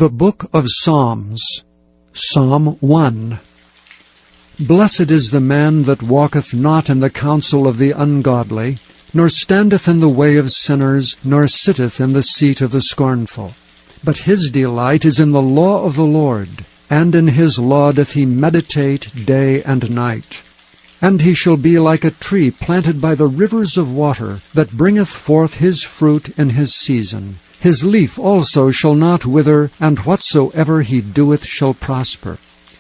The Book of Psalms, Psalm 1. Blessed is the man that walketh not in the counsel of the ungodly, nor standeth in the way of sinners, nor sitteth in the seat of the scornful. But his delight is in the law of the Lord, and in his law doth he meditate day and night. And he shall be like a tree planted by the rivers of water, that bringeth forth his fruit in his season. His leaf also shall not wither, and whatsoever he doeth shall prosper.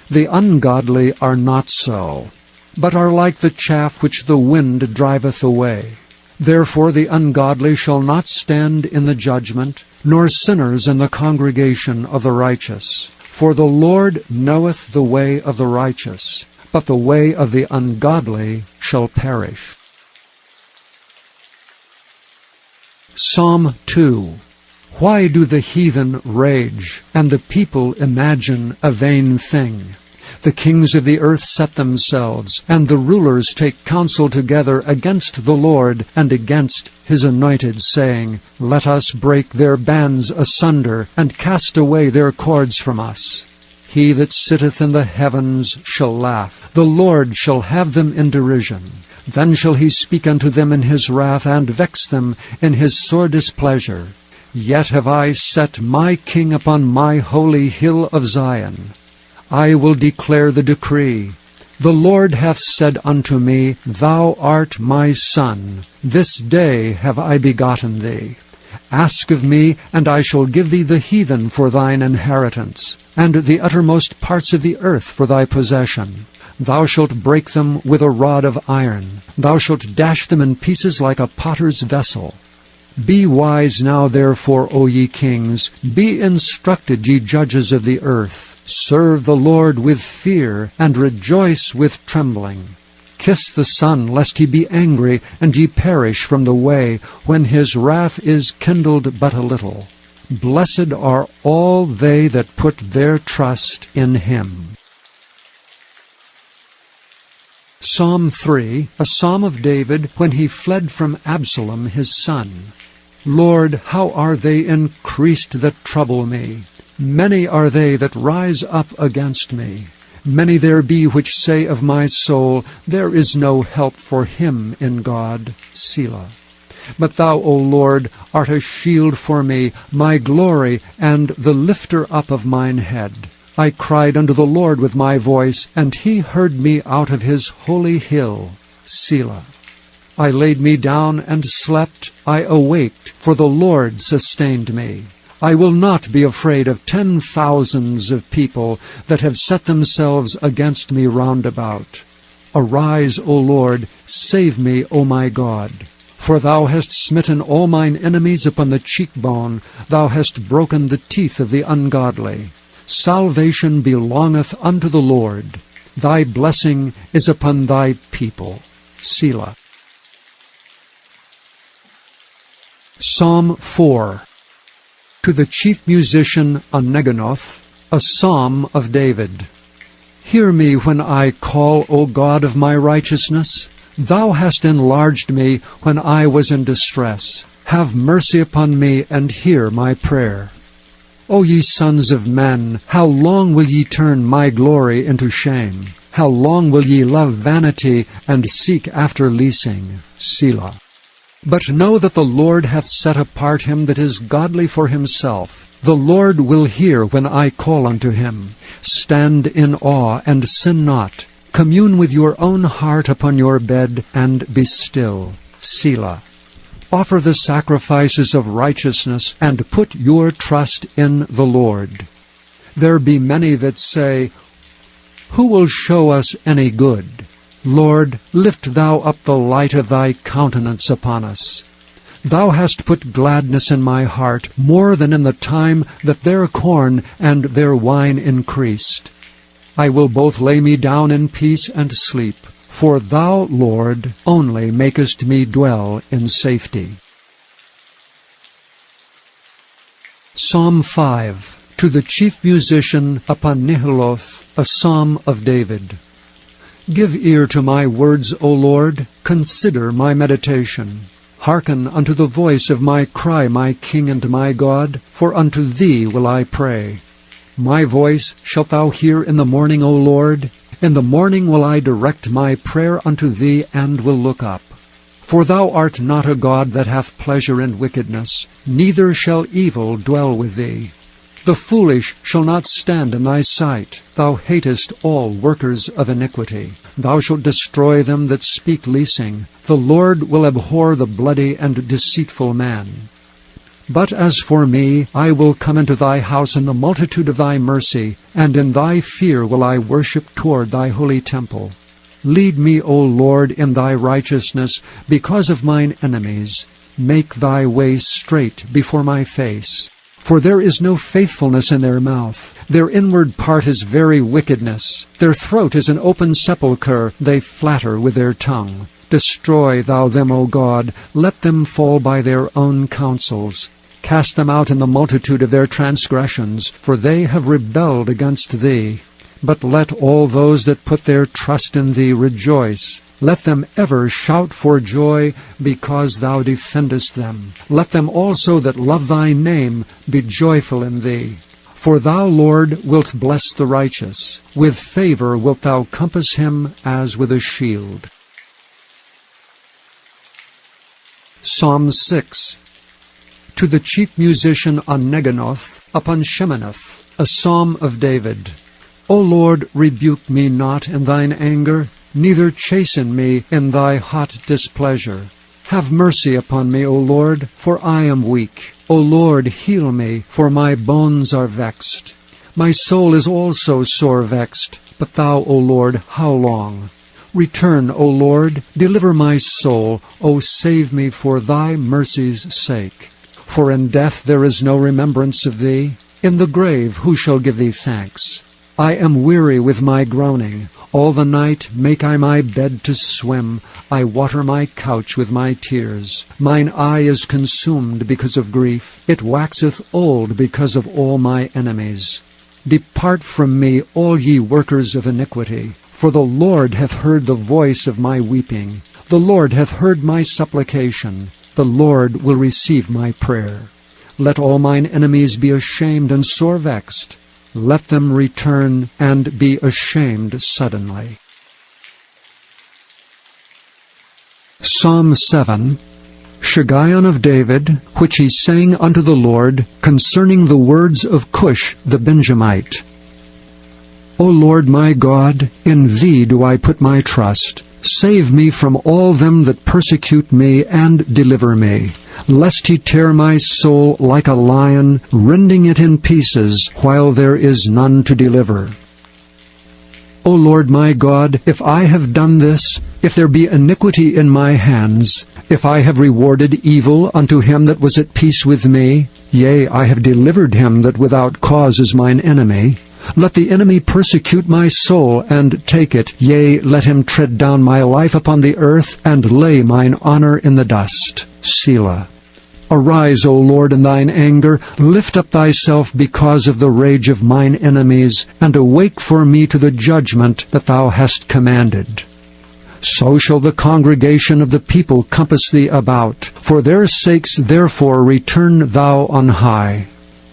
The ungodly are not so, but are like the chaff which the wind driveth away. Therefore the ungodly shall not stand in the judgment, nor sinners in the congregation of the righteous. For the Lord knoweth the way of the righteous, but the way of the ungodly shall perish. Psalm 2. Why do the heathen rage, and the people imagine a vain thing? The kings of the earth set themselves, and the rulers take counsel together against the Lord and against his anointed, saying, Let us break their bands asunder, and cast away their cords from us. He that sitteth in the heavens shall laugh. The Lord shall have them in derision. Then shall he speak unto them in his wrath, and vex them in his sore displeasure. Yet have I set my king upon my holy hill of Zion. I will declare the decree. The Lord hath said unto me, Thou art my son. This day have I begotten thee. Ask of me, and I shall give thee the heathen for thine inheritance, and the uttermost parts of the earth for thy possession. Thou shalt break them with a rod of iron. Thou shalt dash them in pieces like a potter's vessel. Be wise now, therefore, O ye kings. Be instructed, ye judges of the earth. Serve the Lord with fear, and rejoice with trembling. Kiss the Son, lest he be angry, and ye perish from the way, when his wrath is kindled but a little. Blessed are all they that put their trust in him. Psalm 3, a psalm of David when he fled from Absalom his son. Lord, how are they increased that trouble me? Many are they that rise up against me. Many there be which say of my soul, There is no help for him in God. Selah. But thou, O Lord, art a shield for me, my glory, and the lifter up of mine head. I cried unto the Lord with my voice, and he heard me out of his holy hill. Selah. I laid me down and slept, I awaked, for the Lord sustained me. I will not be afraid of 10,000s of people that have set themselves against me round about. Arise, O Lord, save me, O my God. For thou hast smitten all mine enemies upon the cheekbone, thou hast broken the teeth of the ungodly. Salvation belongeth unto the Lord. Thy blessing is upon thy people. Selah. Psalm 4. To the chief musician Aneganoth, a psalm of David. Hear me when I call, O God of my righteousness. Thou hast enlarged me when I was in distress. Have mercy upon me, and hear my prayer. O ye sons of men, how long will ye turn my glory into shame? How long will ye love vanity, and seek after leasing? Selah. But know that the Lord hath set apart him that is godly for himself. The Lord will hear when I call unto him. Stand in awe, and sin not. Commune with your own heart upon your bed, and be still. Selah. Offer the sacrifices of righteousness, and put your trust in the Lord. There be many that say, Who will show us any good? Lord, lift thou up the light of thy countenance upon us. Thou hast put gladness in my heart, more than in the time that their corn and their wine increased. I will both lay me down in peace and sleep, for thou, Lord, only makest me dwell in safety. Psalm 5. To the chief musician Apanihiloth, a psalm of David. Give ear to my words, O Lord. Consider my meditation. Hearken unto the voice of my cry, my King and my God, for unto thee will I pray. My voice shalt thou hear in the morning, O Lord. In the morning will I direct my prayer unto thee, and will look up. For thou art not a God that hath pleasure in wickedness, neither shall evil dwell with thee. The foolish shall not stand in thy sight. Thou hatest all workers of iniquity. Thou shalt destroy them that speak leasing. The Lord will abhor the bloody and deceitful man. But as for me, I will come into thy house in the multitude of thy mercy, and in thy fear will I worship toward thy holy temple. Lead me, O Lord, in thy righteousness, because of mine enemies. Make thy way straight before my face. For there is no faithfulness in their mouth. Their inward part is very wickedness. Their throat is an open sepulchre. They flatter with their tongue. Destroy thou them, O God. Let them fall by their own counsels. Cast them out in the multitude of their transgressions, for they have rebelled against thee. But let all those that put their trust in thee rejoice. Let them ever shout for joy, because thou defendest them. Let them also that love thy name be joyful in thee. For thou, Lord, wilt bless the righteous. With favor wilt thou compass him as with a shield. Psalm 6. To the chief musician on Neginoth, upon Sheminith, a psalm of David. O Lord, rebuke me not in thine anger, neither chasten me in thy hot displeasure. Have mercy upon me, O Lord, for I am weak. O Lord, heal me, for my bones are vexed. My soul is also sore vexed, but thou, O Lord, how long? Return, O Lord, deliver my soul, O save me for thy mercy's sake. For in death there is no remembrance of thee. In the grave who shall give thee thanks? I am weary with my groaning. All the night make I my bed to swim. I water my couch with my tears. Mine eye is consumed because of grief. It waxeth old because of all my enemies. Depart from me, all ye workers of iniquity. For the Lord hath heard the voice of my weeping. The Lord hath heard my supplication. The Lord will receive my prayer. Let all mine enemies be ashamed and sore vexed. Let them return and be ashamed suddenly. Psalm 7. Shiggaion of David, which he sang unto the Lord, concerning the words of Cush the Benjamite. O Lord my God, in thee do I put my trust. Save me from all them that persecute me, and deliver me, lest he tear my soul like a lion, rending it in pieces, while there is none to deliver. O Lord my God, if I have done this, if there be iniquity in my hands, if I have rewarded evil unto him that was at peace with me, yea, I have delivered him that without cause is mine enemy, let the enemy persecute my soul, and take it. Yea, let him tread down my life upon the earth, and lay mine honor in the dust. Selah. Arise, O Lord, in thine anger. Lift up thyself because of the rage of mine enemies, and awake for me to the judgment that thou hast commanded. So shall the congregation of the people compass thee about. For their sakes therefore return thou on high.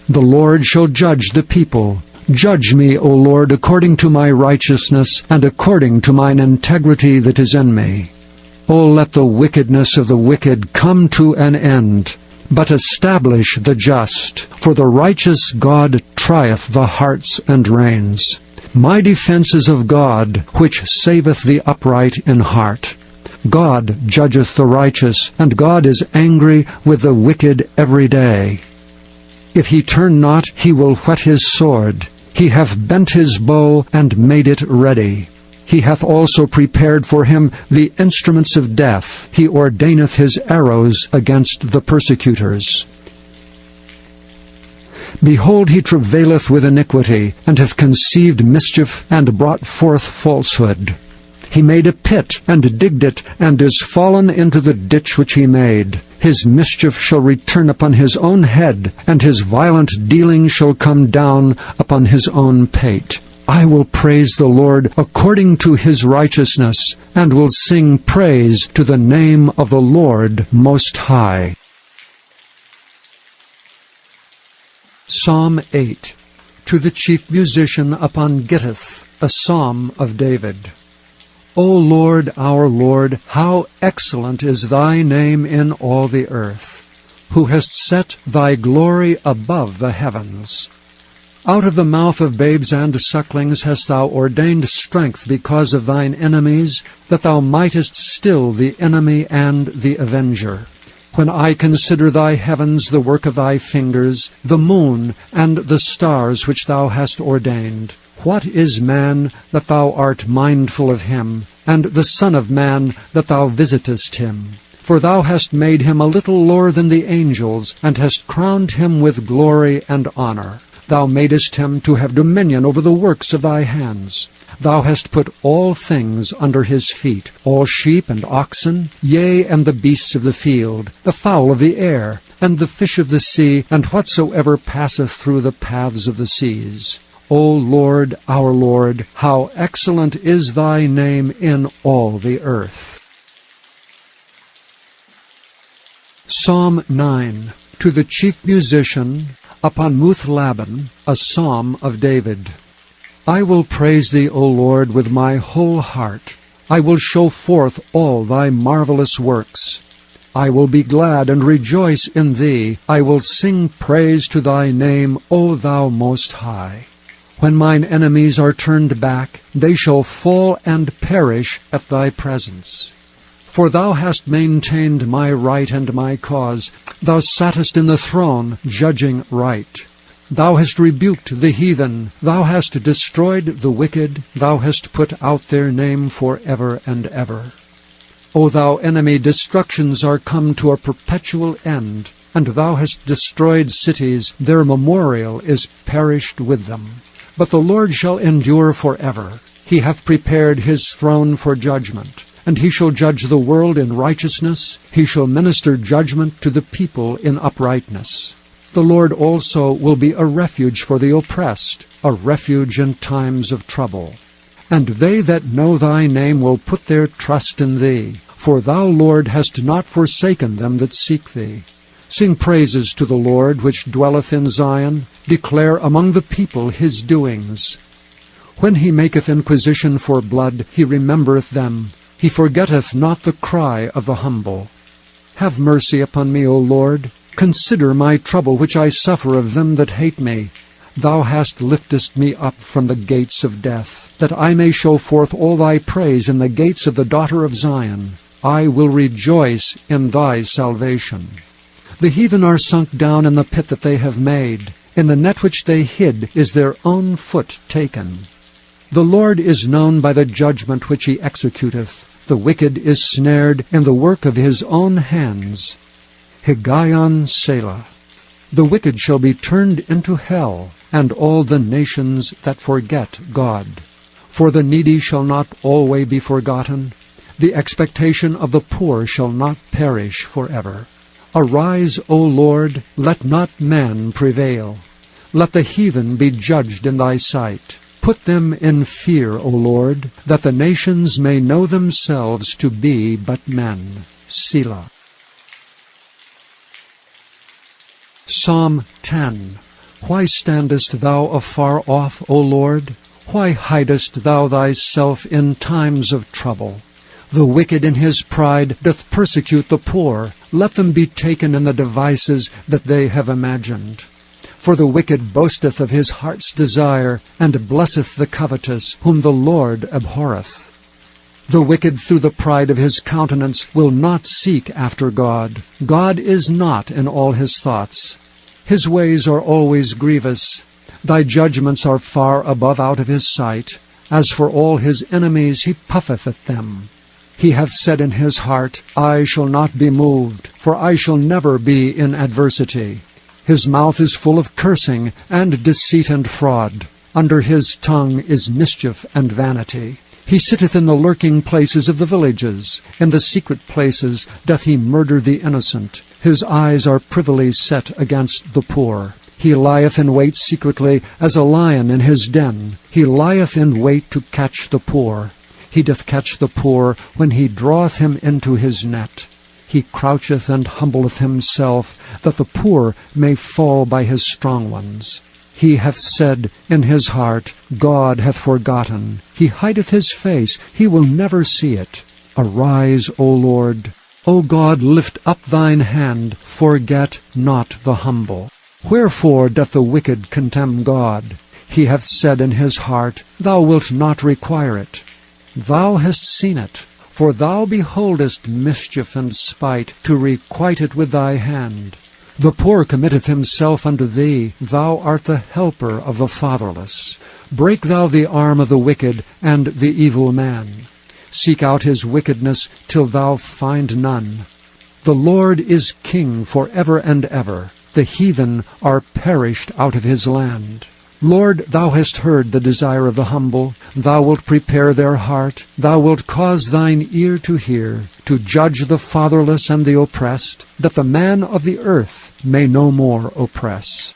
The Lord shall judge the people. Judge me, O Lord, according to my righteousness, and according to mine integrity that is in me. O let the wickedness of the wicked come to an end, but establish the just. For the righteous God trieth the hearts and reins. My defense is of God, which saveth the upright in heart. God judgeth the righteous, and God is angry with the wicked every day. If he turn not, he will whet his sword. He hath bent his bow, and made it ready. He hath also prepared for him the instruments of death. He ordaineth his arrows against the persecutors. Behold, he travaileth with iniquity, and hath conceived mischief, and brought forth falsehood. He made a pit, and digged it, and is fallen into the ditch which he made. His mischief shall return upon his own head, and his violent dealing shall come down upon his own pate. I will praise the Lord according to his righteousness, and will sing praise to the name of the Lord Most High. Psalm 8. To the chief musician upon Gittith, a psalm of David. O Lord, our Lord, how excellent is thy name in all the earth, who hast set thy glory above the heavens. Out of the mouth of babes and sucklings hast thou ordained strength because of thine enemies, that thou mightest still the enemy and the avenger. When I consider thy heavens, the work of thy fingers, the moon and the stars which thou hast ordained, what is man that thou art mindful of him, and the Son of Man that thou visitest him? For thou hast made him a little lower than the angels, and hast crowned him with glory and honor. Thou madest him to have dominion over the works of thy hands. Thou hast put all things under his feet, all sheep and oxen, yea, and the beasts of the field, the fowl of the air, and the fish of the sea, and whatsoever passeth through the paths of the seas. O Lord, our Lord, how excellent is thy name in all the earth. Psalm 9. To the chief musician, upon Muth-labben, a psalm of David. I will praise thee, O Lord, with my whole heart. I will show forth all thy marvelous works. I will be glad and rejoice in thee. I will sing praise to thy name, O thou most high. When mine enemies are turned back, they shall fall and perish at thy presence. For thou hast maintained my right and my cause. Thou sattest in the throne, judging right. Thou hast rebuked the heathen. Thou hast destroyed the wicked. Thou hast put out their name for ever and ever. O thou enemy, destructions are come to a perpetual end, and thou hast destroyed cities. Their memorial is perished with them. But the Lord shall endure forever. He hath prepared his throne for judgment, and he shall judge the world in righteousness. He shall minister judgment to the people in uprightness. The Lord also will be a refuge for the oppressed, a refuge in times of trouble. And they that know thy name will put their trust in thee, for thou, Lord, hast not forsaken them that seek thee. Sing praises to the Lord, which dwelleth in Zion. Declare among the people his doings. When he maketh inquisition for blood, he remembereth them. He forgetteth not the cry of the humble. Have mercy upon me, O Lord. Consider my trouble which I suffer of them that hate me. Thou hast liftest me up from the gates of death, that I may show forth all thy praise in the gates of the daughter of Zion. I will rejoice in thy salvation. The heathen are sunk down in the pit that they have made. In the net which they hid is their own foot taken. The Lord is known by the judgment which he executeth. The wicked is snared in the work of his own hands. Higgaion Selah. The wicked shall be turned into hell, and all the nations that forget God. For the needy shall not always be forgotten. The expectation of the poor shall not perish forever. Arise, O Lord, let not man prevail. Let the heathen be judged in thy sight. Put them in fear, O Lord, that the nations may know themselves to be but men. Selah. Psalm 10. Why standest thou afar off, O Lord? Why hidest thou thyself in times of trouble? The wicked in his pride doth persecute the poor. Let them be taken in the devices that they have imagined. For the wicked boasteth of his heart's desire, and blesseth the covetous, whom the Lord abhorreth. The wicked through the pride of his countenance will not seek after God. God is not in all his thoughts. His ways are always grievous. Thy judgments are far above out of his sight. As for all his enemies, he puffeth at them. He hath said in his heart, I shall not be moved, for I shall never be in adversity. His mouth is full of cursing, and deceit and fraud. Under his tongue is mischief and vanity. He sitteth in the lurking places of the villages. In the secret places doth he murder the innocent. His eyes are privily set against the poor. He lieth in wait secretly as a lion in his den. He lieth in wait to catch the poor. He doth catch the poor when he draweth him into his net. He croucheth and humbleth himself, that the poor may fall by his strong ones. He hath said in his heart, God hath forgotten. He hideth his face, he will never see it. Arise, O Lord. O God, lift up thine hand, forget not the humble. Wherefore doth the wicked contemn God? He hath said in his heart, Thou wilt not require it. Thou hast seen it, for thou beholdest mischief and spite, to requite it with thy hand. The poor committeth himself unto thee, thou art the helper of the fatherless. Break thou the arm of the wicked and the evil man. Seek out his wickedness till thou find none. The Lord is king for ever and ever. The heathen are perished out of his land. Lord, thou hast heard the desire of the humble. Thou wilt prepare their heart. Thou wilt cause thine ear to hear, to judge the fatherless and the oppressed, that the man of the earth may no more oppress.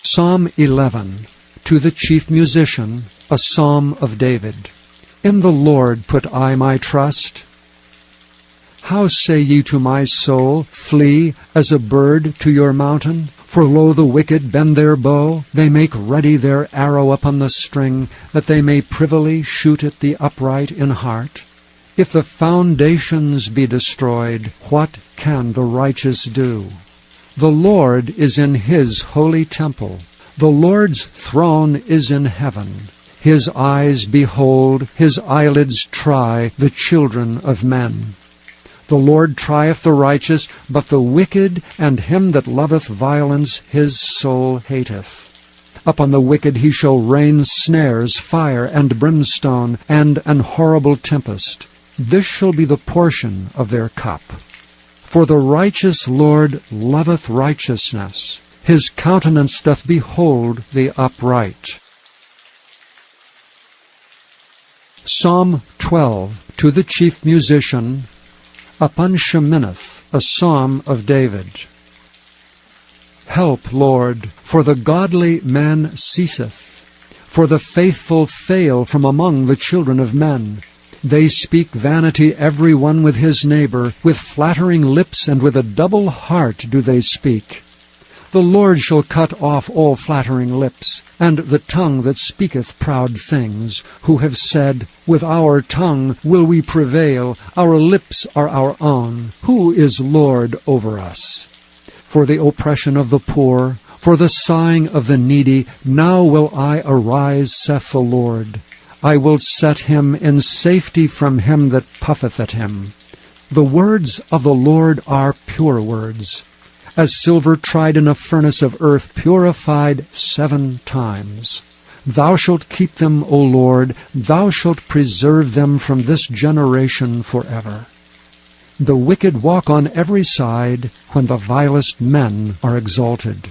Psalm 11. To the chief musician, a psalm of David. In the Lord put I my trust. How say ye to my soul, Flee as a bird to your mountain? For lo, the wicked bend their bow, they make ready their arrow upon the string, that they may privily shoot at the upright in heart. If the foundations be destroyed, what can the righteous do? The Lord is in his holy temple. The Lord's throne is in heaven. His eyes behold, his eyelids try the children of men. The Lord trieth the righteous, but the wicked and him that loveth violence his soul hateth. Upon the wicked he shall rain snares, fire, and brimstone, and an horrible tempest. This shall be the portion of their cup. For the righteous Lord loveth righteousness. His countenance doth behold the upright. Psalm 12. To the chief musician, upon Sheminith, a psalm of David. Help, Lord, for the godly man ceaseth, for the faithful fail from among the children of men. They speak vanity every one with his neighbor, with flattering lips and with a double heart do they speak. The Lord shall cut off all flattering lips, and the tongue that speaketh proud things, who have said, With our tongue will we prevail, our lips are our own. Who is Lord over us? For the oppression of the poor, for the sighing of the needy, now will I arise, saith the Lord. I will set him in safety from him that puffeth at him. The words of the Lord are pure words, as silver tried in a furnace of earth, purified 7 times. Thou shalt keep them, O Lord, thou shalt preserve them from this generation forever. The wicked walk on every side, when the vilest men are exalted.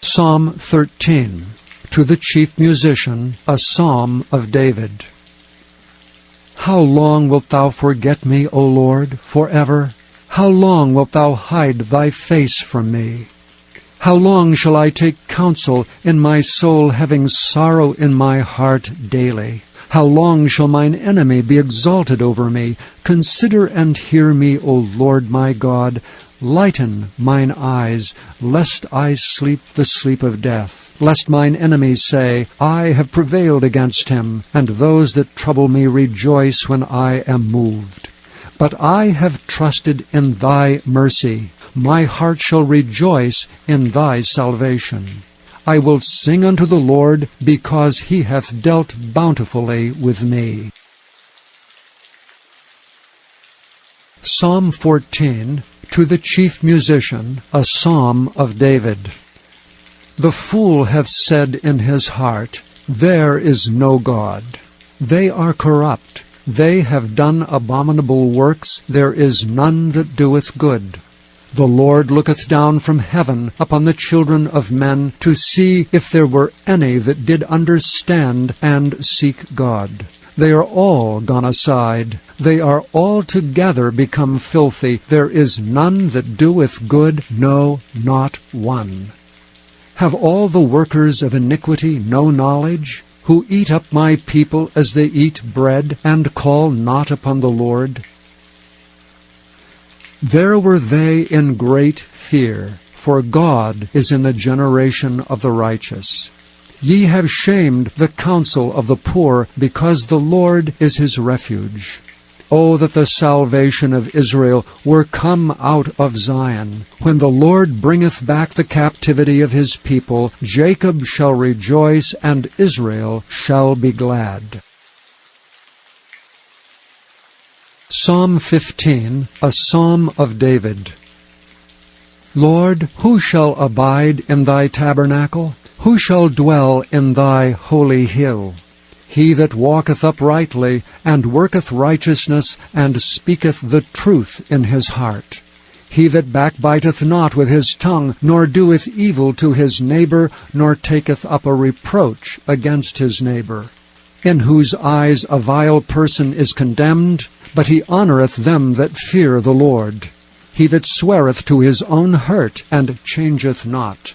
Psalm 13. To the chief musician, a psalm of David. How long wilt thou forget me, O Lord, forever? How long wilt thou hide thy face from me? How long shall I take counsel in my soul, having sorrow in my heart daily? How long shall mine enemy be exalted over me? Consider and hear me, O Lord my God. Lighten mine eyes, lest I sleep the sleep of death. Lest mine enemies say, I have prevailed against him, and those that trouble me rejoice when I am moved. But I have trusted in thy mercy. My heart shall rejoice in thy salvation. I will sing unto the Lord, because he hath dealt bountifully with me. Psalm 14. To the chief musician, a psalm of David. The fool hath said in his heart, There is no God. They are corrupt. They have done abominable works. There is none that doeth good. The Lord looketh down from heaven upon the children of men, to see if there were any that did understand and seek God. They are all gone aside. They are altogether become filthy. There is none that doeth good, no, not one. Have all the workers of iniquity no knowledge, who eat up my people as they eat bread, and call not upon the Lord? There were they in great fear, for God is in the generation of the righteous. Ye have shamed the counsel of the poor, because the Lord is his refuge. O that the salvation of Israel were come out of Zion! When the Lord bringeth back the captivity of his people, Jacob shall rejoice, and Israel shall be glad. Psalm 15, a Psalm of David. Lord, who shall abide in thy tabernacle? Who shall dwell in thy holy hill? He that walketh uprightly, and worketh righteousness, and speaketh the truth in his heart. He that backbiteth not with his tongue, nor doeth evil to his neighbor, nor taketh up a reproach against his neighbor. In whose eyes a vile person is condemned, but he honoureth them that fear the Lord. He that sweareth to his own hurt, and changeth not.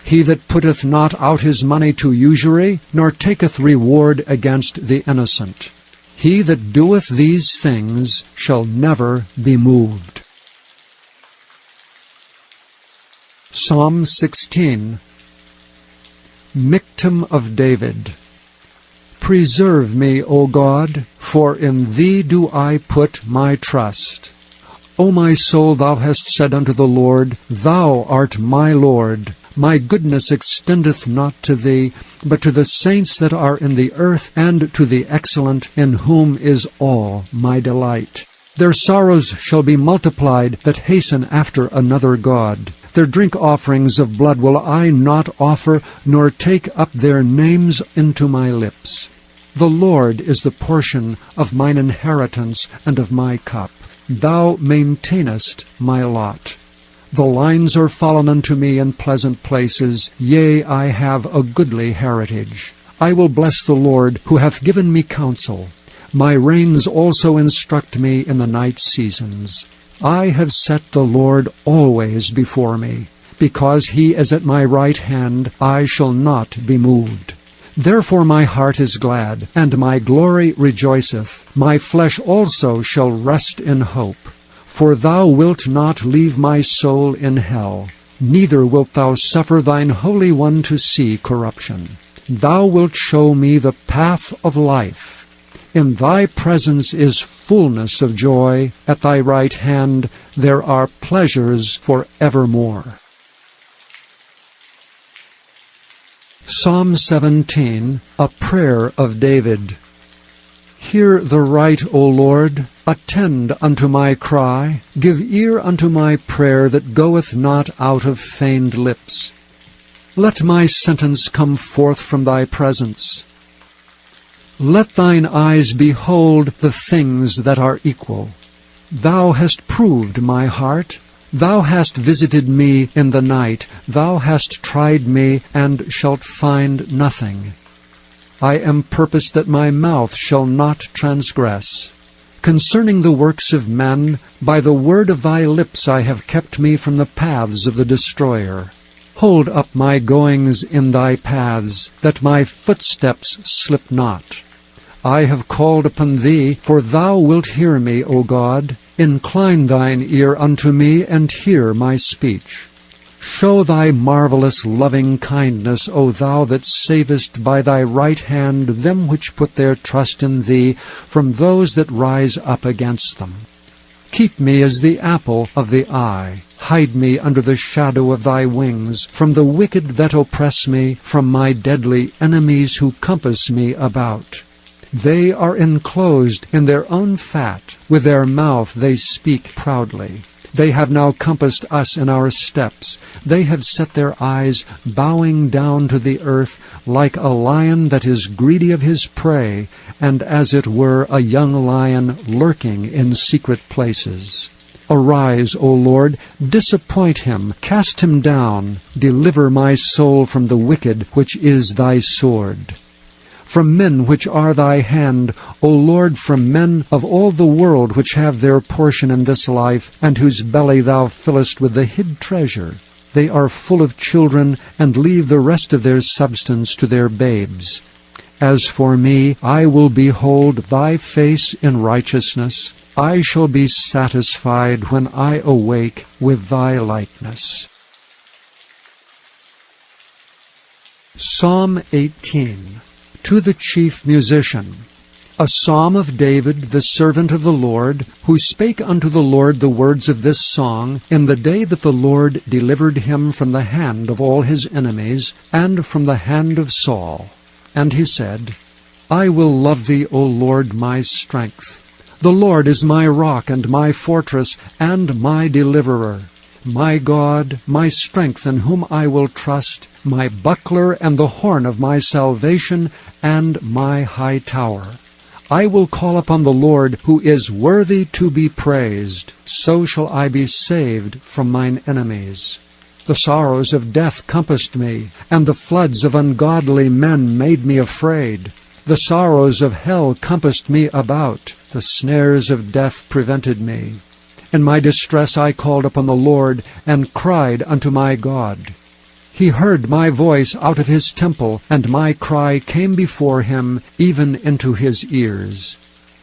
He that putteth not out his money to usury, nor taketh reward against the innocent. He that doeth these things shall never be moved. Psalm 16, Michtam of David. Preserve me, O God, for in thee do I put my trust. O my soul, thou hast said unto the Lord, Thou art my Lord. My goodness extendeth not to thee, but to the saints that are in the earth, and to the excellent, in whom is all my delight. Their sorrows shall be multiplied that hasten after another God. Their drink offerings of blood will I not offer, nor take up their names into my lips. The Lord is the portion of mine inheritance and of my cup. Thou maintainest my lot. The lines are fallen unto me in pleasant places, yea, I have a goodly heritage. I will bless the Lord, who hath given me counsel. My reins also instruct me in the night seasons. I have set the Lord always before me. Because he is at my right hand, I shall not be moved. Therefore my heart is glad, and my glory rejoiceth. My flesh also shall rest in hope. For thou wilt not leave my soul in hell, neither wilt thou suffer thine Holy One to see corruption. Thou wilt show me the path of life. In thy presence is fullness of joy. At thy right hand there are pleasures for evermore. Psalm 17, a prayer of David. Hear the right, O Lord. Attend unto my cry. Give ear unto my prayer that goeth not out of feigned lips. Let my sentence come forth from thy presence. Let thine eyes behold the things that are equal. Thou hast proved my heart. Thou hast visited me in the night. Thou hast tried me, and shalt find nothing. I am purposed that my mouth shall not transgress. Concerning the works of men, by the word of thy lips I have kept me from the paths of the destroyer. Hold up my goings in thy paths, that my footsteps slip not. I have called upon thee, for thou wilt hear me, O God. Incline thine ear unto me, and hear my speech. Show thy marvelous loving kindness, O thou that savest by thy right hand them which put their trust in thee from those that rise up against them. Keep me as the apple of the eye. Hide me under the shadow of thy wings, from the wicked that oppress me, from my deadly enemies who compass me about. They are enclosed in their own fat. With their mouth they speak proudly. They have now compassed us in our steps. They have set their eyes bowing down to the earth, like a lion that is greedy of his prey, and as it were a young lion lurking in secret places. Arise, O Lord, disappoint him, cast him down. Deliver my soul from the wicked, which is thy sword. From men which are thy hand, O Lord, from men of all the world which have their portion in this life, and whose belly thou fillest with the hid treasure. They are full of children, and leave the rest of their substance to their babes. As for me, I will behold thy face in righteousness. I shall be satisfied when I awake with thy likeness. Psalm 18. To the chief musician. A psalm of David, the servant of the Lord, who spake unto the Lord the words of this song in the day that the Lord delivered him from the hand of all his enemies, and from the hand of Saul. And he said, I will love thee, O Lord, my strength. The Lord is my rock and my fortress and my deliverer, my God, my strength, in whom I will trust, my buckler and the horn of my salvation, and my high tower. I will call upon the Lord, who is worthy to be praised. So shall I be saved from mine enemies. The sorrows of death compassed me, and the floods of ungodly men made me afraid. The sorrows of hell compassed me about. The snares of death prevented me. In my distress I called upon the Lord, and cried unto my God. He heard my voice out of his temple, and my cry came before him, even into his ears.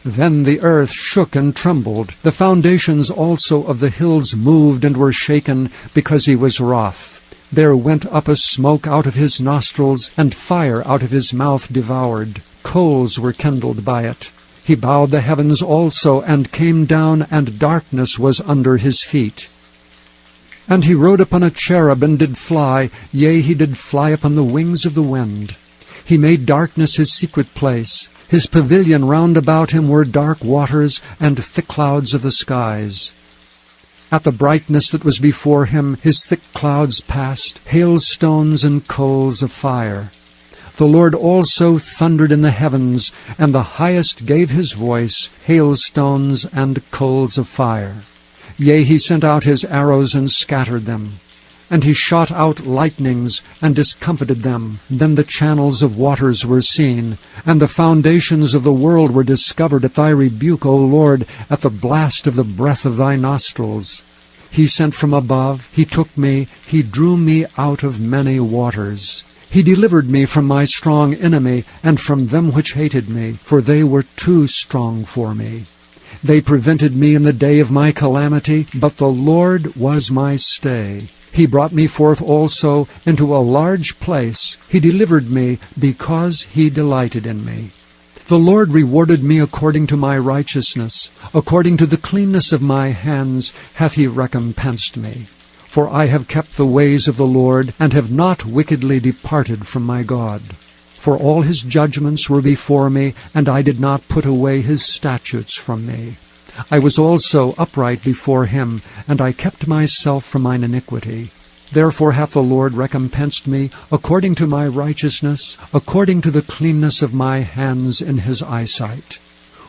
Then the earth shook and trembled. The foundations also of the hills moved and were shaken, because he was wroth. There went up a smoke out of his nostrils, and fire out of his mouth devoured. Coals were kindled by it. He bowed the heavens also, and came down, and darkness was under his feet. And he rode upon a cherub, and did fly, yea, he did fly upon the wings of the wind. He made darkness his secret place. His pavilion round about him were dark waters, and thick clouds of the skies. At the brightness that was before him, his thick clouds passed, hailstones and coals of fire. The Lord also thundered in the heavens, and the highest gave his voice, hailstones and coals of fire. Yea, he sent out his arrows and scattered them. And he shot out lightnings and discomfited them. Then the channels of waters were seen, and the foundations of the world were discovered at thy rebuke, O Lord, at the blast of the breath of thy nostrils. He sent from above, he took me, he drew me out of many waters. He delivered me from my strong enemy, and from them which hated me, for they were too strong for me. They prevented me in the day of my calamity, but the Lord was my stay. He brought me forth also into a large place. He delivered me because he delighted in me. The Lord rewarded me according to my righteousness. According to the cleanness of my hands hath he recompensed me. For I have kept the ways of the Lord, and have not wickedly departed from my God. For all his judgments were before me, and I did not put away his statutes from me. I was also upright before him, and I kept myself from mine iniquity. Therefore hath the Lord recompensed me according to my righteousness, according to the cleanness of my hands in his eyesight.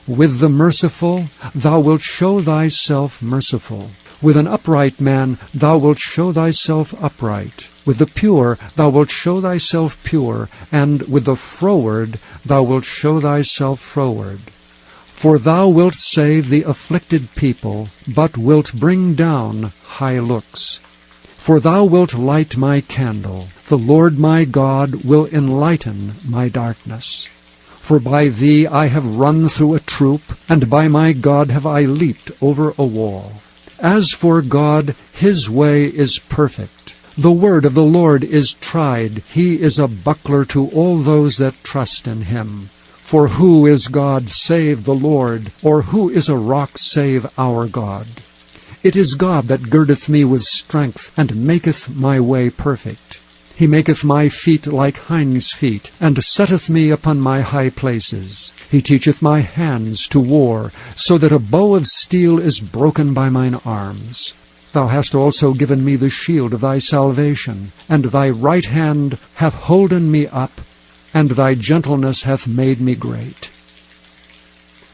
With the merciful thou wilt show thyself merciful. With an upright man thou wilt show thyself upright. With the pure thou wilt show thyself pure, and with the froward thou wilt show thyself froward. For thou wilt save the afflicted people, but wilt bring down high looks. For thou wilt light my candle. The Lord my God will enlighten my darkness. For by thee I have run through a troop, and by my God have I leaped over a wall. As for God, his way is perfect. The word of the Lord is tried. He is a buckler to all those that trust in him. For who is God save the Lord? Or who is a rock save our God? It is God that girdeth me with strength, and maketh my way perfect. He maketh my feet like hinds' feet, and setteth me upon my high places. He teacheth my hands to war, so that a bow of steel is broken by mine arms. Thou hast also given me the shield of thy salvation, and thy right hand hath holden me up, and thy gentleness hath made me great.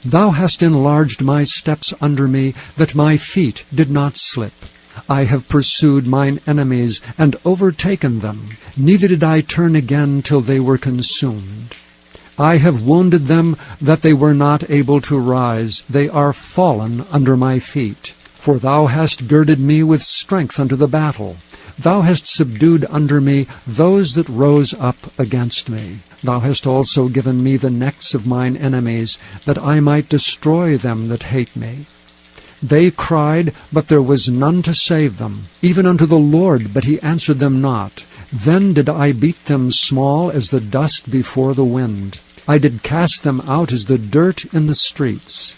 Thou hast enlarged my steps under me, that my feet did not slip. I have pursued mine enemies, and overtaken them. Neither did I turn again till they were consumed. I have wounded them, that they were not able to rise. They are fallen under my feet. For thou hast girded me with strength unto the battle. Thou hast subdued under me those that rose up against me. Thou hast also given me the necks of mine enemies, that I might destroy them that hate me. They cried, but there was none to save them, even unto the Lord, but he answered them not. Then did I beat them small as the dust before the wind. I did cast them out as the dirt in the streets.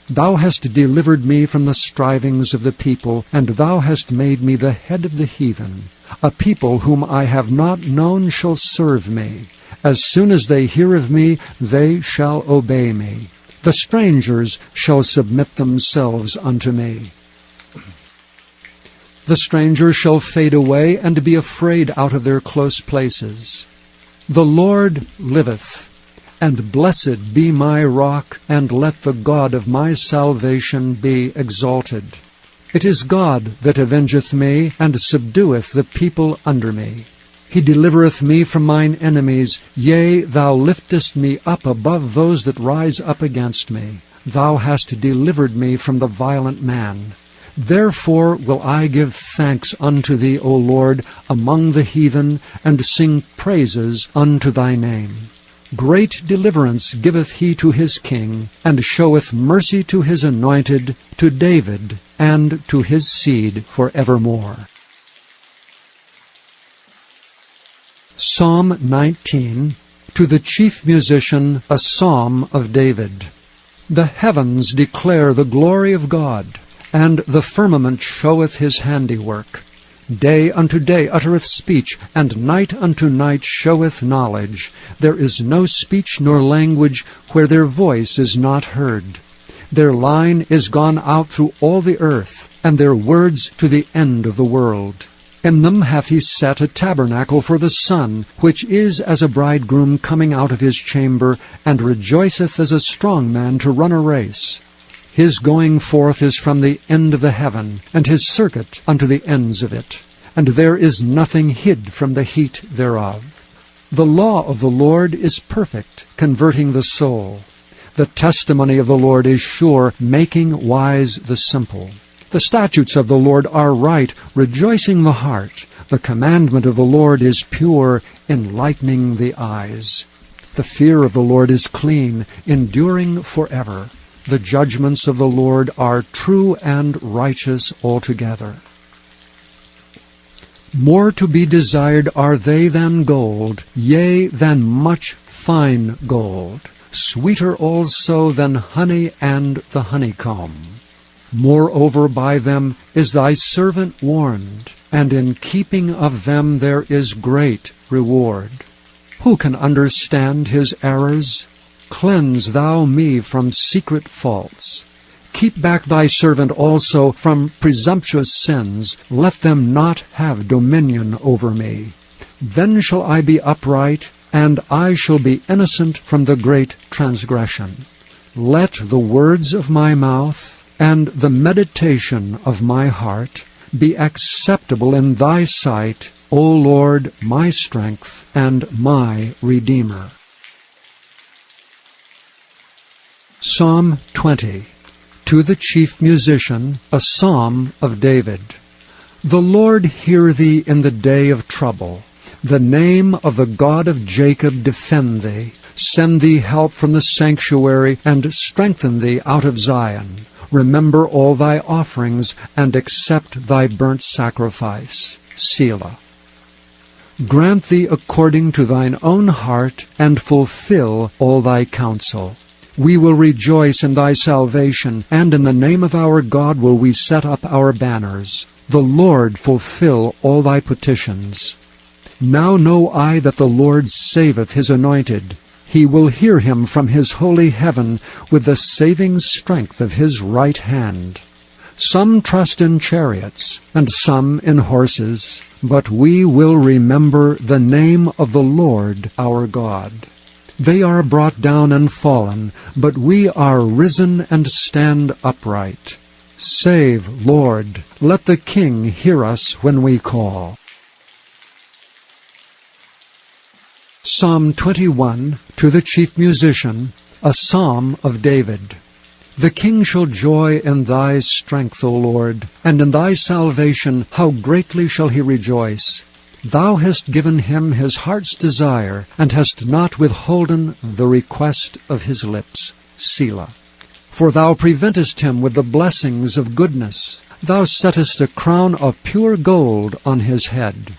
Thou hast delivered me from the strivings of the people, and thou hast made me the head of the heathen. A people whom I have not known shall serve me. As soon as they hear of me, they shall obey me. The strangers shall submit themselves unto me. The stranger shall fade away, and be afraid out of their close places. The Lord liveth, and blessed be my rock, and let the God of my salvation be exalted. It is God that avengeth me, and subdueth the people under me. He delivereth me from mine enemies. Yea, thou liftest me up above those that rise up against me. Thou hast delivered me from the violent man. Therefore will I give thanks unto thee, O Lord, among the heathen, and sing praises unto thy name. Great deliverance giveth he to his king, and showeth mercy to his anointed, to David, and to his seed for evermore. Psalm 19, to the chief musician, a psalm of David. The heavens declare the glory of God, and the firmament showeth his handiwork. Day unto day uttereth speech, and night unto night showeth knowledge. There is no speech nor language where their voice is not heard. Their line is gone out through all the earth, and their words to the end of the world. In them hath he set a tabernacle for the sun, which is as a bridegroom coming out of his chamber, and rejoiceth as a strong man to run a race. His going forth is from the end of the heaven, and his circuit unto the ends of it. And there is nothing hid from the heat thereof. The law of the Lord is perfect, converting the soul. The testimony of the Lord is sure, making wise the simple. The statutes of the Lord are right, rejoicing the heart. The commandment of the Lord is pure, enlightening the eyes. The fear of the Lord is clean, enduring forever. The judgments of the Lord are true and righteous altogether. More to be desired are they than gold, yea, than much fine gold, sweeter also than honey and the honeycomb. Moreover, by them is thy servant warned, and in keeping of them there is great reward. Who can understand his errors? Cleanse thou me from secret faults. Keep back thy servant also from presumptuous sins. Let them not have dominion over me. Then shall I be upright, and I shall be innocent from the great transgression. Let the words of my mouth and the meditation of my heart be acceptable in thy sight, O Lord, my strength and my Redeemer. Psalm 20, to the chief musician, a psalm of David. The Lord hear thee in the day of trouble. The name of the God of Jacob defend thee. Send thee help from the sanctuary, and strengthen thee out of Zion. Remember all thy offerings, and accept thy burnt sacrifice. Selah. Grant thee according to thine own heart, and fulfill all thy counsel. We will rejoice in thy salvation, and in the name of our God will we set up our banners. The Lord fulfill all thy petitions. Now know I that the Lord saveth his anointed. He will hear him from his holy heaven with the saving strength of his right hand. Some trust in chariots, and some in horses, but we will remember the name of the Lord our God. They are brought down and fallen, but we are risen and stand upright. Save, Lord, let the King hear us when we call. Psalm 21, to the chief musician, a psalm of David. The king shall joy in thy strength, O Lord, and in thy salvation how greatly shall he rejoice. Thou hast given him his heart's desire, and hast not withholden the request of his lips. Selah. For thou preventest him with the blessings of goodness. Thou settest a crown of pure gold on his head.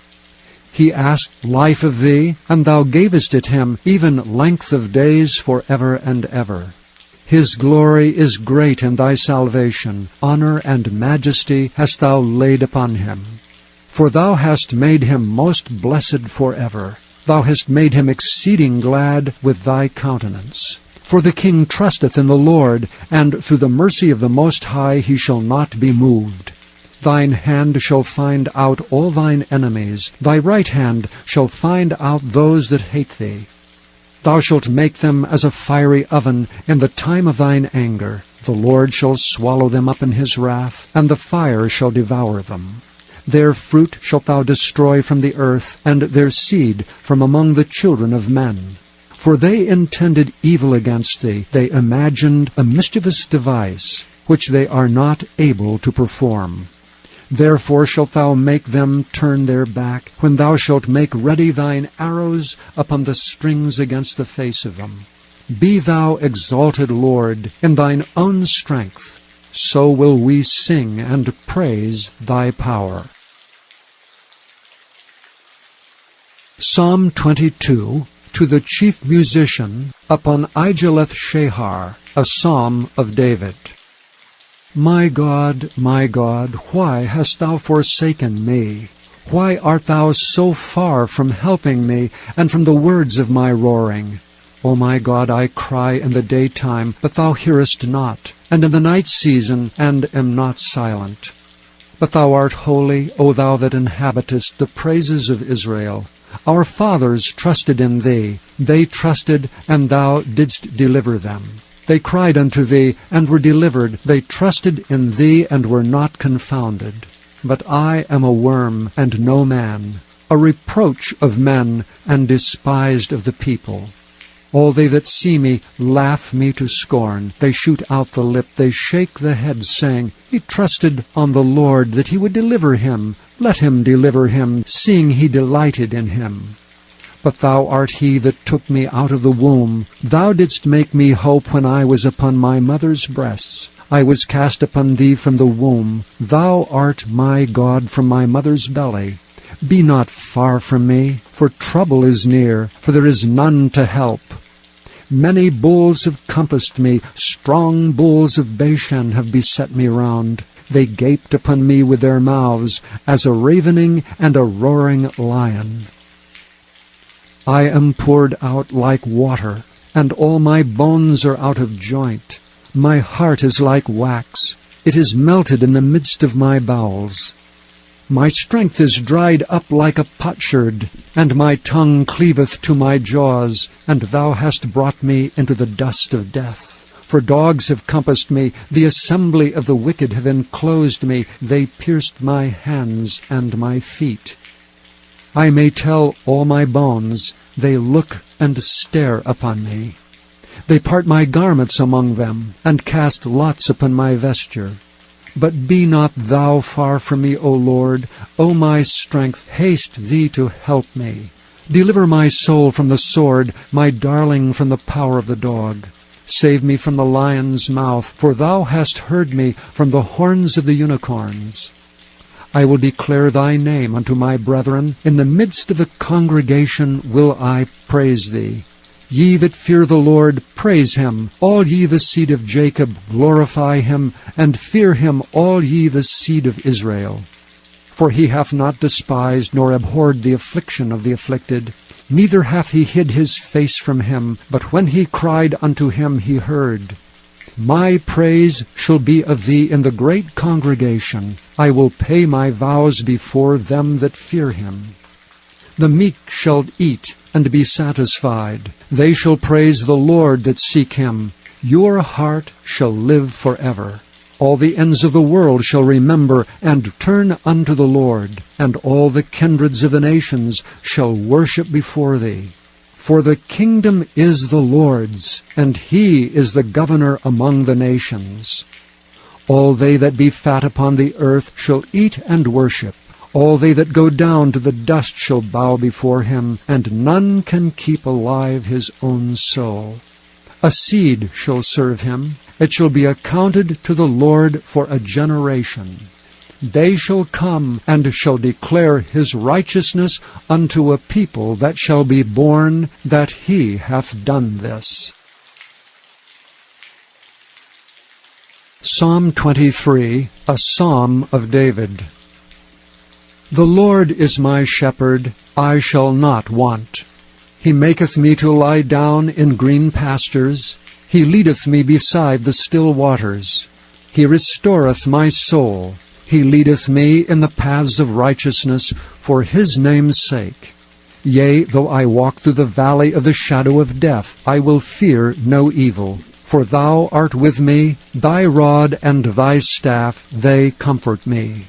He asked life of thee, and thou gavest it him, even length of days for ever and ever. His glory is great in thy salvation. Honor and majesty hast thou laid upon him. For thou hast made him most blessed forever. Thou hast made him exceeding glad with thy countenance. For the king trusteth in the Lord, and through the mercy of the Most High he shall not be moved. Thine hand shall find out all thine enemies. Thy right hand shall find out those that hate thee. Thou shalt make them as a fiery oven in the time of thine anger. The Lord shall swallow them up in his wrath, and the fire shall devour them. Their fruit shalt thou destroy from the earth, and their seed from among the children of men. For they intended evil against thee. They imagined a mischievous device, which they are not able to perform. Therefore shalt thou make them turn their back, when thou shalt make ready thine arrows upon the strings against the face of them. Be thou exalted, Lord, in thine own strength. So will we sing and praise thy power. Psalm 22, to the chief musician, upon Igeleth-Shehar, a psalm of David. My God, why hast thou forsaken me? Why art thou so far from helping me, and from the words of my roaring? O my God, I cry in the daytime, but thou hearest not, and in the night season, and am not silent. But thou art holy, O thou that inhabitest the praises of Israel. Our fathers trusted in thee. They trusted, and thou didst deliver them. They cried unto thee, and were delivered. They trusted in thee, and were not confounded. But I am a worm, and no man, a reproach of men, and despised of the people. All they that see me laugh me to scorn. They shoot out the lip, they shake the head, saying, He trusted on the Lord, that he would deliver him. Let him deliver him, seeing he delighted in him. But thou art he that took me out of the womb. Thou didst make me hope when I was upon my mother's breasts. I was cast upon thee from the womb. Thou art my God from my mother's belly. Be not far from me, for trouble is near, for there is none to help. Many bulls have compassed me, strong bulls of Bashan have beset me round. They gaped upon me with their mouths, as a ravening and a roaring lion. I am poured out like water, and all my bones are out of joint. My heart is like wax, it is melted in the midst of my bowels. My strength is dried up like a potsherd, and my tongue cleaveth to my jaws, and thou hast brought me into the dust of death. For dogs have compassed me, the assembly of the wicked have enclosed me, they pierced my hands and my feet. I may tell all my bones, they look and stare upon me. They part my garments among them, and cast lots upon my vesture. But be not thou far from me, O Lord. O my strength, haste thee to help me. Deliver my soul from the sword, my darling from the power of the dog. Save me from the lion's mouth, for thou hast heard me from the horns of the unicorns. I will declare thy name unto my brethren. In the midst of the congregation will I praise thee. Ye that fear the Lord, praise him. All ye the seed of Jacob, glorify him, and fear him, all ye the seed of Israel. For he hath not despised nor abhorred the affliction of the afflicted, neither hath he hid his face from him, but when he cried unto him he heard. My praise shall be of thee in the great congregation. I will pay my vows before them that fear him. The meek shall eat and be satisfied. They shall praise the Lord that seek him. Your heart shall live forever. All the ends of the world shall remember and turn unto the Lord, and all the kindreds of the nations shall worship before thee. For the kingdom is the Lord's, and he is the governor among the nations. All they that be fat upon the earth shall eat and worship. All they that go down to the dust shall bow before him, and none can keep alive his own soul. A seed shall serve him. It shall be accounted to the Lord for a generation. They shall come and shall declare his righteousness unto a people that shall be born, that he hath done this. Psalm 23, a Psalm of David. The Lord is my shepherd, I shall not want. He maketh me to lie down in green pastures. He leadeth me beside the still waters. He restoreth my soul. He leadeth me in the paths of righteousness for his name's sake. Yea, though I walk through the valley of the shadow of death, I will fear no evil. For thou art with me, thy rod and thy staff, they comfort me.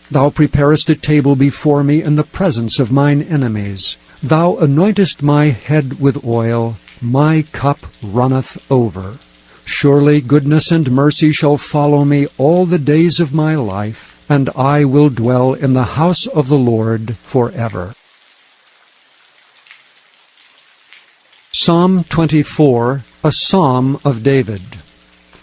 Thou preparest a table before me in the presence of mine enemies. Thou anointest my head with oil, my cup runneth over. Surely goodness and mercy shall follow me all the days of my life, and I will dwell in the house of the Lord forever. Psalm 24, a Psalm of David.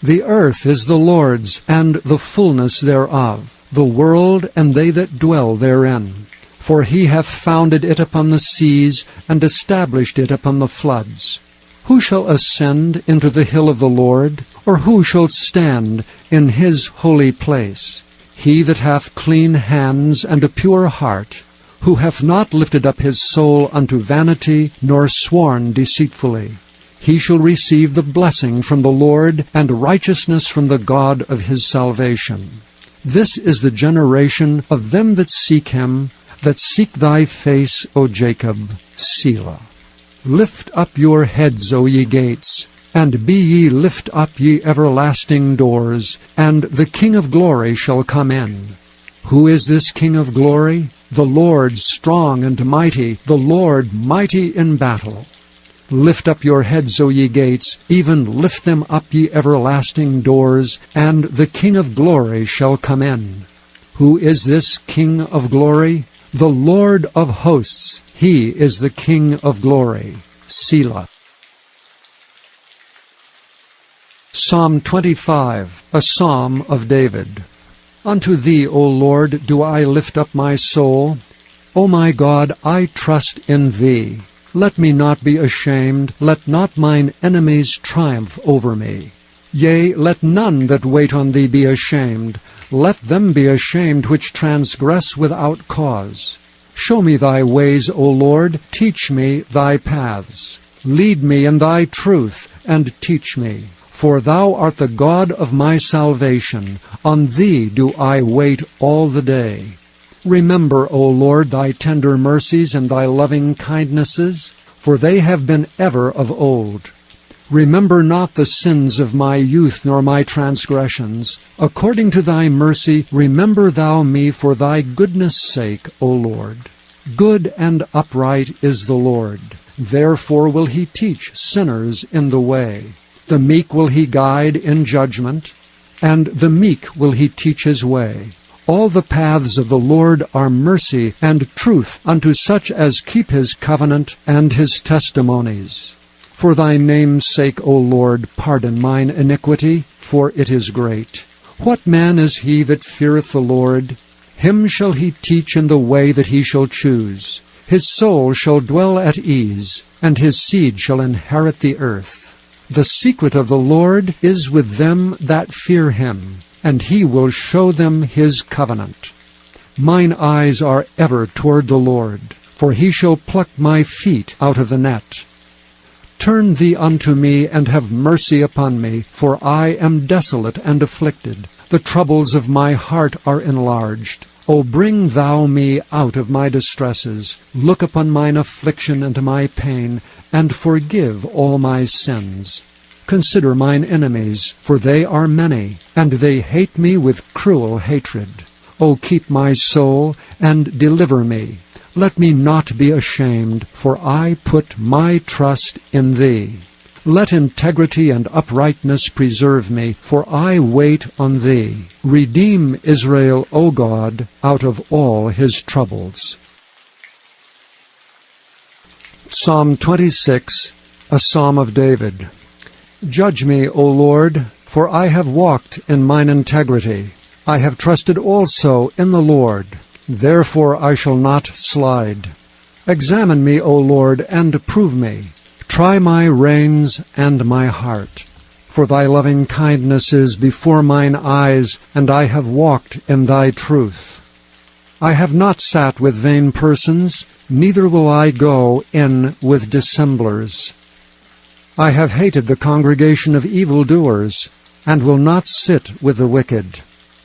The earth is the Lord's, and the fullness thereof, the world and they that dwell therein. For he hath founded it upon the seas, and established it upon the floods. Who shall ascend into the hill of the Lord? Or who shall stand in his holy place? He that hath clean hands and a pure heart, who hath not lifted up his soul unto vanity, nor sworn deceitfully. He shall receive the blessing from the Lord, and righteousness from the God of his salvation. This is the generation of them that seek him, that seek thy face, O Jacob. Selah. Lift up your heads, O ye gates, and be ye lift up ye everlasting doors, and the King of glory shall come in. Who is this King of glory? The Lord strong and mighty, the Lord mighty in battle. Lift up your heads, O ye gates, even lift them up ye everlasting doors, and the King of glory shall come in. Who is this King of glory? The Lord of hosts, he is the King of glory. Selah. Psalm 25, a Psalm of David. Unto thee, O Lord, do I lift up my soul. O my God, I trust in thee. Let me not be ashamed, let not mine enemies triumph over me. Yea, let none that wait on thee be ashamed. Let them be ashamed which transgress without cause. Show me thy ways, O Lord, teach me thy paths. Lead me in thy truth, and teach me. For thou art the God of my salvation. On thee do I wait all the day. Remember, O Lord, thy tender mercies and thy loving kindnesses, for they have been ever of old. Remember not the sins of my youth nor my transgressions. According to thy mercy, remember thou me for thy goodness' sake, O Lord. Good and upright is the Lord. Therefore will he teach sinners in the way. The meek will he guide in judgment, and the meek will he teach his way. All the paths of the Lord are mercy and truth unto such as keep his covenant and his testimonies. For thy name's sake, O Lord, pardon mine iniquity, for it is great. What man is he that feareth the Lord? Him shall he teach in the way that he shall choose. His soul shall dwell at ease, and his seed shall inherit the earth. The secret of the Lord is with them that fear him, and he will show them his covenant. Mine eyes are ever toward the Lord, for he shall pluck my feet out of the net. Turn thee unto me, and have mercy upon me, for I am desolate and afflicted. The troubles of my heart are enlarged. O bring thou me out of my distresses. Look upon mine affliction and my pain, and forgive all my sins. Consider mine enemies, for they are many, and they hate me with cruel hatred. O keep my soul, and deliver me. Let me not be ashamed, for I put my trust in Thee. Let integrity and uprightness preserve me, for I wait on Thee. Redeem Israel, O God, out of all his troubles. Psalm 26, a Psalm of David. Judge me, O Lord, for I have walked in mine integrity. I have trusted also in the Lord. Therefore I shall not slide. Examine me, O Lord, and prove me. Try my reins and my heart. For thy loving kindness is before mine eyes, and I have walked in thy truth. I have not sat with vain persons, neither will I go in with dissemblers. I have hated the congregation of evildoers, and will not sit with the wicked.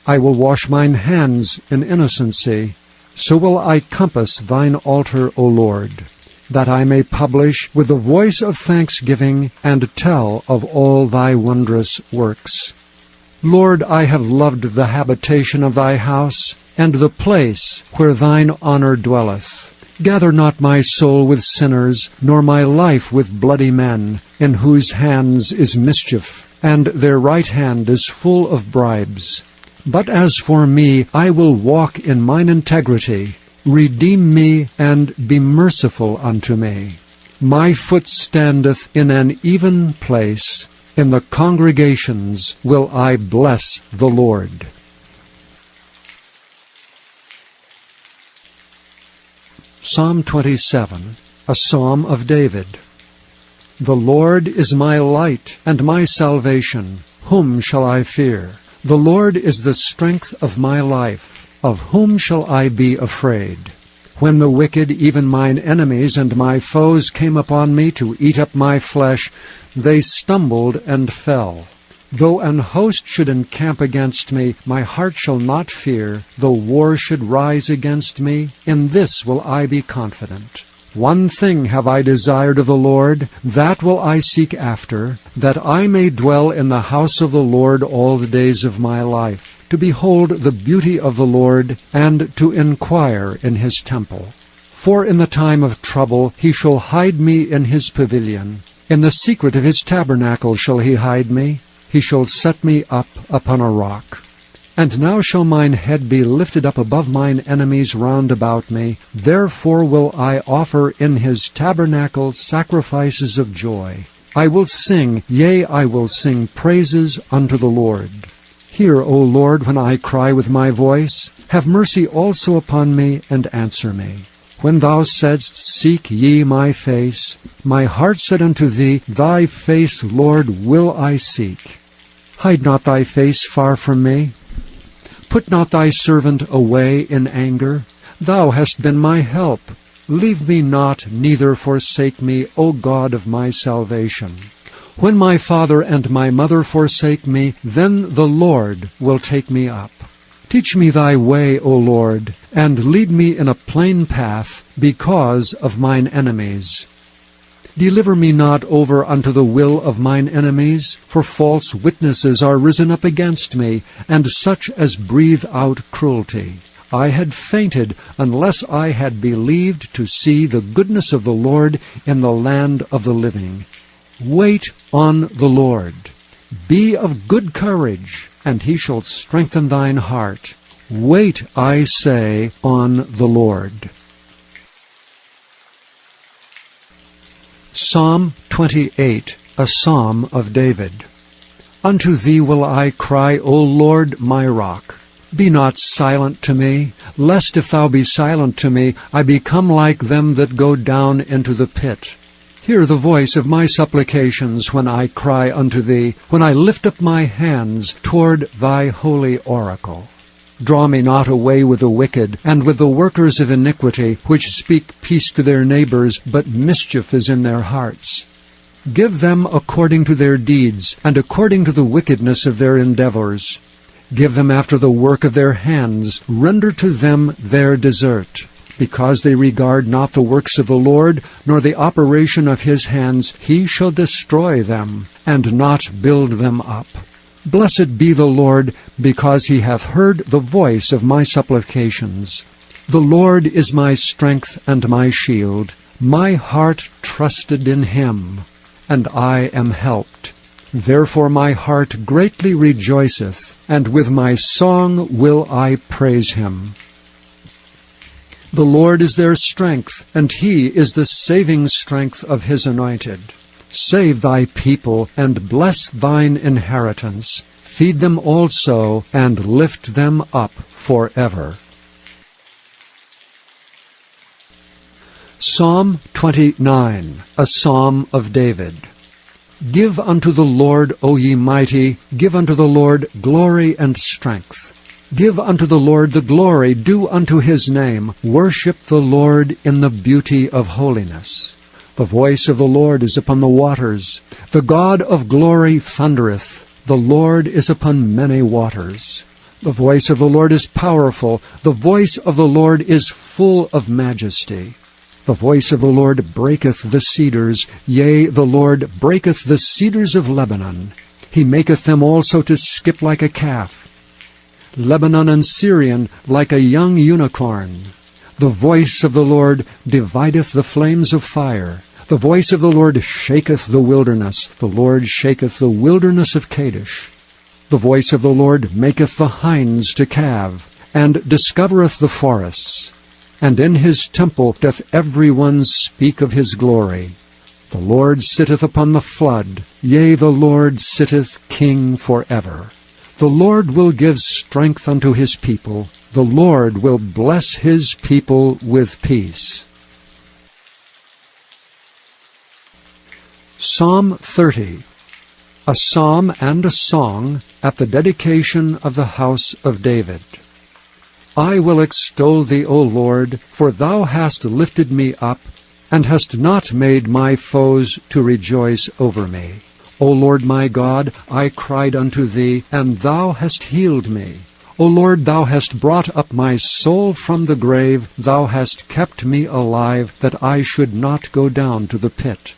I will wash mine hands in innocency. So will I compass thine altar, O Lord, that I may publish with the voice of thanksgiving and tell of all thy wondrous works. Lord, I have loved the habitation of thy house, and the place where thine honor dwelleth. Gather not my soul with sinners, nor my life with bloody men, in whose hands is mischief, and their right hand is full of bribes. But as for me, I will walk in mine integrity. Redeem me, and be merciful unto me. My foot standeth in an even place. In the congregations will I bless the Lord. Psalm 27, a Psalm of David. The Lord is my light and my salvation. Whom shall I fear? The Lord is the strength of my life. Of whom shall I be afraid? When the wicked, even mine enemies and my foes, came upon me to eat up my flesh, they stumbled and fell. Though an host should encamp against me, my heart shall not fear. Though war should rise against me, in this will I be confident. One thing have I desired of the Lord, that will I seek after, that I may dwell in the house of the Lord all the days of my life, to behold the beauty of the Lord, and to inquire in his temple. For in the time of trouble he shall hide me in his pavilion. In the secret of his tabernacle shall he hide me. He shall set me up upon a rock. And now shall mine head be lifted up above mine enemies round about me. Therefore will I offer in his tabernacle sacrifices of joy. I will sing, yea, I will sing praises unto the Lord. Hear, O Lord, when I cry with my voice. Have mercy also upon me, and answer me. When thou saidst, Seek ye my face, my heart said unto thee, Thy face, Lord, will I seek. Hide not thy face far from me. Put not thy servant away in anger. Thou hast been my help. Leave me not, neither forsake me, O God of my salvation. When my father and my mother forsake me, then the Lord will take me up. Teach me thy way, O Lord, and lead me in a plain path because of mine enemies. Deliver me not over unto the will of mine enemies, for false witnesses are risen up against me, and such as breathe out cruelty. I had fainted unless I had believed to see the goodness of the Lord in the land of the living. Wait on the Lord. Be of good courage, and he shall strengthen thine heart. Wait, I say, on the Lord. Psalm 28, a Psalm of David. Unto thee will I cry, O Lord, my rock. Be not silent to me, lest if thou be silent to me, I become like them that go down into the pit. Hear the voice of my supplications when I cry unto thee, when I lift up my hands toward thy holy oracle. Draw me not away with the wicked, and with the workers of iniquity, which speak peace to their neighbors, but mischief is in their hearts. Give them according to their deeds, and according to the wickedness of their endeavors. Give them after the work of their hands. Render to them their desert. Because they regard not the works of the Lord, nor the operation of his hands, he shall destroy them, and not build them up. Blessed be the Lord, because he hath heard the voice of my supplications. The Lord is my strength and my shield. My heart trusted in him, and I am helped. Therefore my heart greatly rejoiceth, and with my song will I praise him. The Lord is their strength, and he is the saving strength of his anointed. Save thy people, and bless thine inheritance. Feed them also, and lift them up forever. Psalm 29, a psalm of David. Give unto the Lord, O ye mighty, give unto the Lord glory and strength. Give unto the Lord the glory due unto his name. Worship the Lord in the beauty of holiness. The voice of the Lord is upon the waters. The God of glory thundereth. The Lord is upon many waters. The voice of the Lord is powerful. The voice of the Lord is full of majesty. The voice of the Lord breaketh the cedars, yea, the Lord breaketh the cedars of Lebanon. He maketh them also to skip like a calf. Lebanon and Syrian like a young unicorn. The voice of the Lord divideth the flames of fire. The voice of the Lord shaketh the wilderness. The Lord shaketh the wilderness of Kadesh. The voice of the Lord maketh the hinds to calve, and discovereth the forests. And in his temple doth every one speak of his glory. The Lord sitteth upon the flood, yea, the Lord sitteth King forever. The Lord will give strength unto his people. The Lord will bless his people with peace. Psalm 30, a psalm and a song at the dedication of the house of David. I will extol thee, O Lord, for thou hast lifted me up, and hast not made my foes to rejoice over me. O Lord my God, I cried unto thee, and thou hast healed me. O Lord, thou hast brought up my soul from the grave. Thou hast kept me alive, that I should not go down to the pit.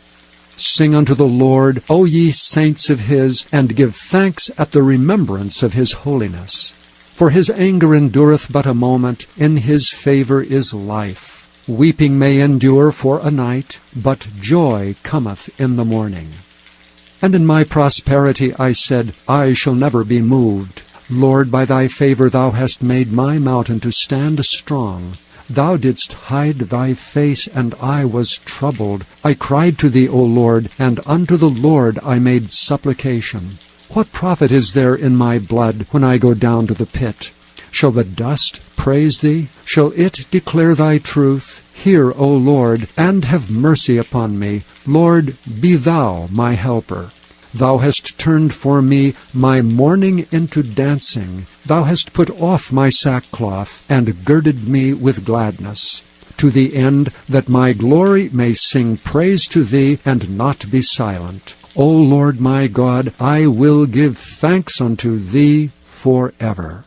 Sing unto the Lord, O ye saints of his, and give thanks at the remembrance of his holiness. For his anger endureth but a moment, in his favor is life. Weeping may endure for a night, but joy cometh in the morning. And in my prosperity I said, I shall never be moved. Lord, by thy favor thou hast made my mountain to stand strong. Thou didst hide thy face, and I was troubled. I cried to thee, O Lord, and unto the Lord I made supplication. What profit is there in my blood when I go down to the pit? Shall the dust praise thee? Shall it declare thy truth? Hear, O Lord, and have mercy upon me. Lord, be thou my helper. Thou hast turned for me my mourning into dancing. Thou hast put off my sackcloth, and girded me with gladness, to the end that my glory may sing praise to thee, and not be silent. O Lord my God, I will give thanks unto thee forever.